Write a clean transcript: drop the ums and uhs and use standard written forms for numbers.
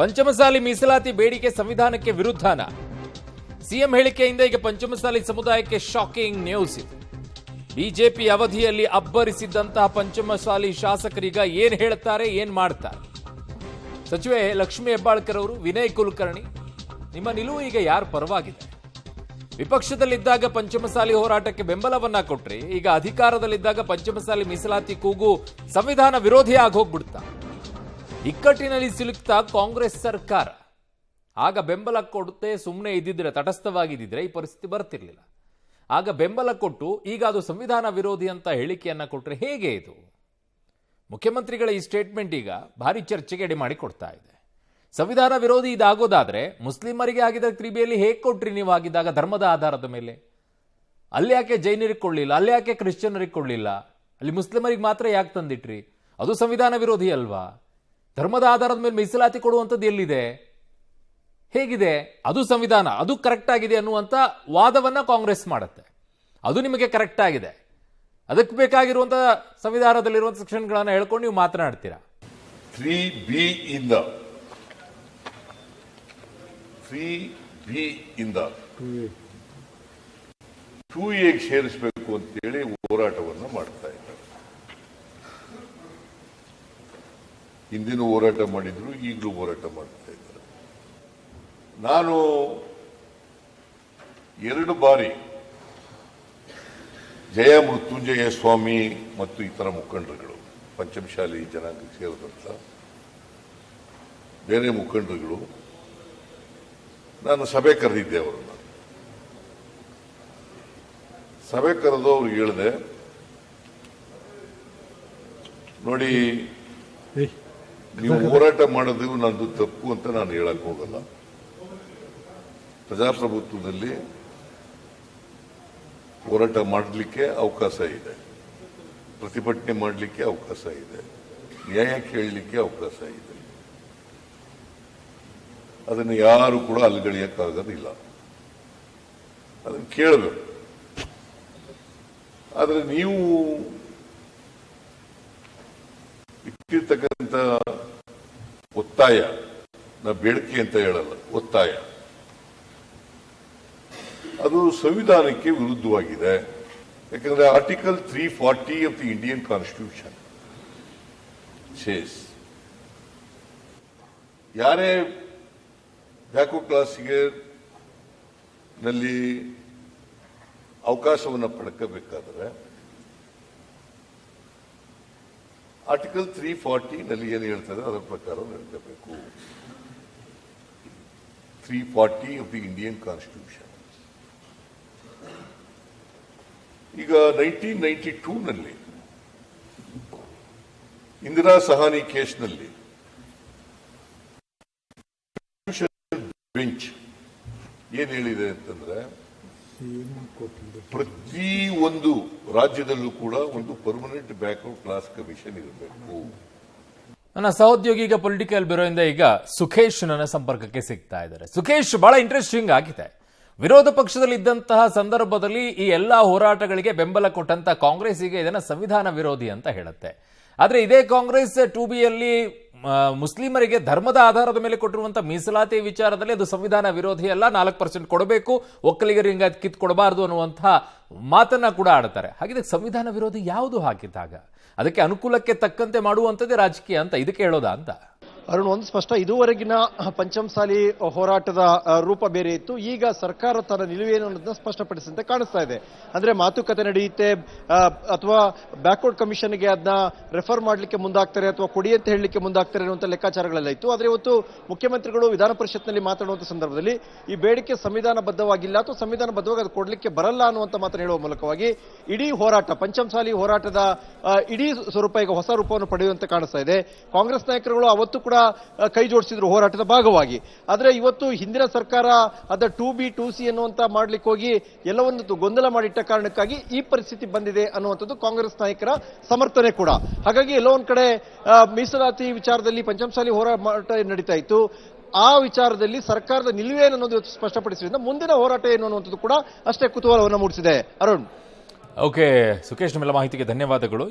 ಪಂಚಮಸಾಲಿ ಮೀಸಲಾತಿ ಬೇಡಿಕೆ ಸಂವಿಧಾನಕ್ಕೆ ವಿರುದ್ಧನ? ಸಿಎಂ ಹೇಳಿಕೆಯಿಂದ ಈಗ ಪಂಚಮಸಾಲಿ ಸಮುದಾಯಕ್ಕೆ ಶಾಕಿಂಗ್ ನ್ಯೂಸ್ ಇದೆ. ಬಿಜೆಪಿ ಅವಧಿಯಲ್ಲಿ ಅಬ್ಬರಿಸಿದ್ದಂತಹ ಪಂಚಮಸಾಲಿ ಶಾಸಕರೀಗ ಏನ್ ಹೇಳ್ತಾರೆ, ಏನ್ ಮಾಡ್ತಾರೆ? ಸಚಿವೆ ಲಕ್ಷ್ಮೀ ಹೆಬ್ಬಾಳ್ಕರ್ ಅವರು, ವಿನಯ್ ಕುಲಕರ್ಣಿ, ನಿಮ್ಮ ನಿಲುವು ಈಗ ಯಾರ ಪರವಾಗಿದೆ? ವಿಪಕ್ಷದಲ್ಲಿದ್ದಾಗ ಪಂಚಮಸಾಲಿ ಹೋರಾಟಕ್ಕೆ ಬೆಂಬಲವನ್ನ ಕೊಟ್ರಿ, ಈಗ ಅಧಿಕಾರದಲ್ಲಿದ್ದಾಗ ಪಂಚಮಸಾಲಿ ಮೀಸಲಾತಿ ಕೂಗು ಸಂವಿಧಾನ ವಿರೋಧಿ ಆಗೋಗ್ಬಿಡ್ತಾ? ಇಕ್ಕಟ್ಟಿನಲ್ಲಿ ಸಿಲುಕ್ತಾ ಕಾಂಗ್ರೆಸ್ ಸರ್ಕಾರ. ಆಗ ಬೆಂಬಲ ಕೊಡುತ್ತೆ ಸುಮ್ಮನೆ ಇದ್ದಿದ್ರೆ, ತಟಸ್ಥವಾಗಿದ್ದಿದ್ರೆ ಈ ಪರಿಸ್ಥಿತಿ ಬರ್ತಿರ್ಲಿಲ್ಲ. ಆಗ ಬೆಂಬಲ ಕೊಟ್ಟು ಈಗ ಅದು ಸಂವಿಧಾನ ವಿರೋಧಿ ಅಂತ ಹೇಳಿಕೆಯನ್ನ ಕೊಟ್ರೆ ಹೇಗೆ ಇದು? ಮುಖ್ಯಮಂತ್ರಿಗಳ ಈ ಸ್ಟೇಟ್ಮೆಂಟ್ ಈಗ ಭಾರಿ ಚರ್ಚೆಗೆ ಎಡೆ ಮಾಡಿ ಕೊಡ್ತಾ ಇದೆ. ಸಂವಿಧಾನ ವಿರೋಧಿ ಇದಾಗೋದಾದ್ರೆ ಮುಸ್ಲಿಮರಿಗೆ ಆಗಿದ್ದ 3Bಯಲ್ಲಿ ಹೇಗೆ ಕೊಟ್ರಿ ನೀವು? ಆಗಿದ್ದಾಗ ಧರ್ಮದ ಆಧಾರದ ಮೇಲೆ. ಅಲ್ಲಿ ಯಾಕೆ ಜೈನರಿಗೆ ಕೊಡಲಿಲ್ಲ? ಅಲ್ಲಿ ಯಾಕೆ ಕ್ರಿಶ್ಚಿಯನರಿಗೆ ಕೊಡಲಿಲ್ಲ? ಅಲ್ಲಿ ಮುಸ್ಲಿಮರಿಗೆ ಮಾತ್ರ ಯಾಕೆ ತಂದಿಟ್ರಿ? ಅದು ಸಂವಿಧಾನ ವಿರೋಧಿ ಅಲ್ವಾ? ಧರ್ಮದ ಆಧಾರದ ಮೇಲೆ ಮೀಸಲಾತಿ ಕೊಡುವಂಥದ್ದು ಎಲ್ಲಿದೆ? ಹೇಗಿದೆ? ಅದು ಸಂವಿಧಾನ, ಅದು ಕರೆಕ್ಟ್ ಆಗಿದೆ ಅನ್ನುವಂಥ ವಾದವನ್ನ ಕಾಂಗ್ರೆಸ್ ಮಾಡುತ್ತೆ. ಅದು ನಿಮಗೆ ಕರೆಕ್ಟ್ ಆಗಿದೆ, ಅದಕ್ಕೆ ಬೇಕಾಗಿರುವಂಥ ಸಂವಿಧಾನದಲ್ಲಿರುವಂಥ ಸೆಕ್ಷನ್ಗಳನ್ನು ಹೇಳ್ಕೊಂಡು ನೀವು ಮಾತನಾಡ್ತೀರಾ. 3B ಇಂದ 2Aಗೆ ಸೇರಿಸಬೇಕು ಅಂತೇಳಿ ಹೋರಾಟವನ್ನು ಮಾಡ್ತಾ ಇದ್ದಾರೆ. ಹಿಂದಿನ ಹೋರಾಟ ಮಾಡಿದ್ರು, ಈಗಲೂ ಹೋರಾಟ ಮಾಡ್ತಾ ಇದ್ದಾರೆ. ನಾನು 2 ಬಾರಿ ಜಯ ಮೃತ್ಯುಂಜಯ ಸ್ವಾಮಿ ಮತ್ತು ಇತರ ಮುಖಂಡರುಗಳು, ಪಂಚಮಶಾಲಿ ಜನಾಂಗಕ್ಕೆ ಸೇರಿದಂತ ಬೇರೆ ಮುಖಂಡರುಗಳು, ನಾನು ಸಭೆ ಕರೆದಿದ್ದೆ. ಅವರನ್ನು ಸಭೆ ಕರೆದು ಅವ್ರಿಗೆ ಹೇಳಿದೆ, ನೋಡಿ, ನೀವು ಹೋರಾಟ ಮಾಡೋದು ನಂದು ತಪ್ಪು ಅಂತ ನಾನು ಹೇಳಕ್ ಹೋಗಲ್ಲ. ಪ್ರಜಾಪ್ರಭುತ್ವದಲ್ಲಿ ಹೋರಾಟ ಮಾಡಲಿಕ್ಕೆ ಅವಕಾಶ ಇದೆ, ಪ್ರತಿಭಟನೆ ಮಾಡಲಿಕ್ಕೆ ಅವಕಾಶ ಇದೆ, ನ್ಯಾಯ ಕೇಳಲಿಕ್ಕೆ ಅವಕಾಶ ಇದೆ. ಅದನ್ನು ಯಾರು ಕೂಡ ಅಲ್ಲಗಳೆಯಕ್ಕಾಗೋದಿಲ್ಲ, ಅದನ್ನು ಕೇಳಬೇಕು. ಆದರೆ ನೀವು ಇಟ್ಟಿರ್ತಕ್ಕಂಥ ಒತ್ತಾಯ, ನಾ ಬೇಡಿಕೆ ಅಂತ ಹೇಳಲ್ಲ, ಒತ್ತಾಯ, ಅದು ಸಂವಿಧಾನಕ್ಕೆ ವಿರುದ್ಧವಾಗಿದೆ. ಯಾಕಂದ್ರೆ article 340 of the Indian constitution says ಯಾರೇ ಬ್ಯಾಕ್ವರ್ಡ್ ಕ್ಲಾಸಿಗೆ ನಲ್ಲಿ ಅವಕಾಶವನ್ನು ಪಡ್ಕೋಬೇಕಾದ್ರೆ ಆರ್ಟಿಕಲ್ 340 ನಲ್ಲಿ ಏನು ಹೇಳ್ತದೆ ಅದರ ಪ್ರಕಾರ ನಡ್ಕೋಬೇಕು. 340 ಆಫ್ ದಿ ಇಂಡಿಯನ್ ಕಾನ್ಸ್ಟಿಟ್ಯೂಷನ್. ಈಗ 1992 ನಲ್ಲಿ ಇಂದಿರಾ ಸಹಾನಿ ಕೇಸ್ನಲ್ಲಿ ಬೆಂಚ್ ಏನ್ ಹೇಳಿದೆ ಅಂತಂದ್ರೆ, ಪ್ರತಿ ಒಂದು ರಾಜ್ಯದಲ್ಲೂ ಕೂಡ ಒಂದು ಪರ್ಮನೆಂಟ್ ಬ್ಯಾಕ್ವರ್ಡ್ ಕ್ಲಾಸ್ ಕಮಿಷನ್ ಇರಬೇಕು. ನನ್ನ ಸಹೋದ್ಯೋಗಿ ಈಗ ಪೊಲಿಟಿಕಲ್ ಬ್ಯೂರೋ ಇಂದ ಈಗ ಸುಖೇಶ್ ನನ್ನ ಸಂಪರ್ಕಕ್ಕೆ ಸಿಗ್ತಾ ಇದ್ದಾರೆ. ಸುಖೇಶ್, ಬಹಳ ಇಂಟ್ರೆಸ್ಟಿಂಗ್ ಆಗಿದೆ. ವಿರೋಧ ಪಕ್ಷದಲ್ಲಿ ಇದ್ದಂತಹ ಸಂದರ್ಭದಲ್ಲಿ ಈ ಎಲ್ಲಾ ಹೋರಾಟಗಳಿಗೆ ಬೆಂಬಲ ಕೊಟ್ಟಂತ ಕಾಂಗ್ರೆಸ್ ಈಗ ಇದನ್ನ ಸಂವಿಧಾನ ವಿರೋಧಿ ಅಂತ ಹೇಳುತ್ತೆ. ಆದ್ರೆ ಇದೇ ಕಾಂಗ್ರೆಸ್ 2Bಯಲ್ಲಿ ಮುಸ್ಲಿಮರಿಗೆ ಧರ್ಮದ ಆಧಾರದ ಮೇಲೆ ಕೊಟ್ಟಿರುವಂತಹ ಮೀಸಲಾತಿ ವಿಚಾರದಲ್ಲಿ ಅದು ಸಂವಿಧಾನ ವಿರೋಧಿ ಅಲ್ಲ, 4% ಕೊಡಬೇಕು, ಒಕ್ಕಲಿಗರಿಗೆ ಕಿತ್ಕೊಡಬಾರದು ಅನ್ನುವಂತಹ ಮಾತನ್ನ ಕೂಡ ಆಡ್ತಾರೆ. ಹಾಗಿದ್ರೆ ಸಂವಿಧಾನ ವಿರೋಧಿ ಯಾವುದು ಹಾಕಿದ್ದಾಗ ಅದಕ್ಕೆ ಅನುಕೂಲಕ್ಕೆ ತಕ್ಕಂತೆ ಮಾಡುವಂಥದ್ದೇ ರಾಜಕೀಯ ಅಂತ ಇದಕ್ಕೆ ಹೇಳೋದಾ ಅಂತ? ಅರುಣ್, ಒಂದು ಸ್ಪಷ್ಟ, ಇದುವರೆಗಿನ ಪಂಚಮಸಾಲಿ ಹೋರಾಟದ ರೂಪ ಬೇರೆ ಇತ್ತು. ಈಗ ಸರ್ಕಾರ ತನ್ನ ನಿಲುವೇನು ಅನ್ನೋದನ್ನ ಸ್ಪಷ್ಟಪಡಿಸಿದಂತೆ ಕಾಣಿಸ್ತಾ ಇದೆ. ಅಂದ್ರೆ ಮಾತುಕತೆ ನಡೆಯುತ್ತೆ, ಅಥವಾ ಬ್ಯಾಕ್ವರ್ಡ್ ಕಮಿಷನ್ಗೆ ಅದನ್ನ ರೆಫರ್ ಮಾಡಲಿಕ್ಕೆ ಮುಂದಾಗ್ತಾರೆ, ಅಥವಾ ಕೊಡಿ ಅಂತ ಹೇಳಲಿಕ್ಕೆ ಮುಂದಾಗ್ತಾರೆ ಅನ್ನುವಂಥ ಲೆಕ್ಕಾಚಾರಗಳೆಲ್ಲ ಇತ್ತು. ಆದ್ರೆ ಇವತ್ತು ಮುಖ್ಯಮಂತ್ರಿಗಳು ವಿಧಾನ ಪರಿಷತ್ನಲ್ಲಿ ಮಾತನಾಡುವಂಥ ಸಂದರ್ಭದಲ್ಲಿ ಈ ಬೇಡಿಕೆ ಸಂವಿಧಾನಬದ್ಧವಾಗಿಲ್ಲ ಅಥವಾ ಸಂವಿಧಾನಬದ್ಧವಾಗಿ ಅದು ಕೊಡ್ಲಿಕ್ಕೆ ಬರಲ್ಲ ಅನ್ನುವಂಥ ಮಾತನ್ನು ಹೇಳುವ ಮೂಲಕವಾಗಿ ಇಡೀ ಹೋರಾಟ, ಪಂಚಮಸಾಲಿ ಹೋರಾಟದ ಇಡೀ ಸ್ವರೂಪ ಈಗ ಹೊಸ ರೂಪವನ್ನು ಪಡೆಯುವಂತೆ ಕಾಣಿಸ್ತಾ ಇದೆ. ಕಾಂಗ್ರೆಸ್ ನಾಯಕರುಗಳು ಅವತ್ತು ಕೂಡ ಕೈ ಜೋಡಿಸಿದ್ರು ಹೋರಾಟದ ಭಾಗವಾಗಿ. ಆದ್ರೆ ಇವತ್ತು ಹಿಂದಿನ ಸರ್ಕಾರ ಅದ 2B 2C ಅನ್ನುವಂತ ಮಾಡ್ಲಿಕ್ಕೆ ಹೋಗಿ ಎಲ್ಲವನ್ನು ಗೊಂದಲ ಮಾಡಿಟ್ಟ ಕಾರಣಕ್ಕಾಗಿ ಈ ಪರಿಸ್ಥಿತಿ ಬಂದಿದೆ ಅನ್ನುವಂಥದ್ದು ಕಾಂಗ್ರೆಸ್ ನಾಯಕರ ಸಮರ್ಥನೆ ಕೂಡ. ಹಾಗಾಗಿ ಎಲ್ಲೋ ಒಂದ್ ಕಡೆ ಮೀಸಲಾತಿ ವಿಚಾರದಲ್ಲಿ ಪಂಚಮಸಾಲಿ ಹೋರಾಟ ನಡೀತಾ ಇತ್ತು. ಆ ವಿಚಾರದಲ್ಲಿ ಸರ್ಕಾರದ ನಿಲುವೇನು ಅನ್ನೋದು ಸ್ಪಷ್ಟಪಡಿಸಿದ್ರಿಂದ ಮುಂದಿನ ಹೋರಾಟ ಏನು ಅನ್ನುವಂಥದ್ದು ಕೂಡ ಅಷ್ಟೇ ಕುತೂಹಲವನ್ನು ಮೂಡಿಸಿದೆ. ಅರುಣ್, ಓಕೆ ಸುಖೇಶ್, ನಿಮ್ಮೆಲ್ಲ ಮಾಹಿತಿಗೆ ಧನ್ಯವಾದಗಳು.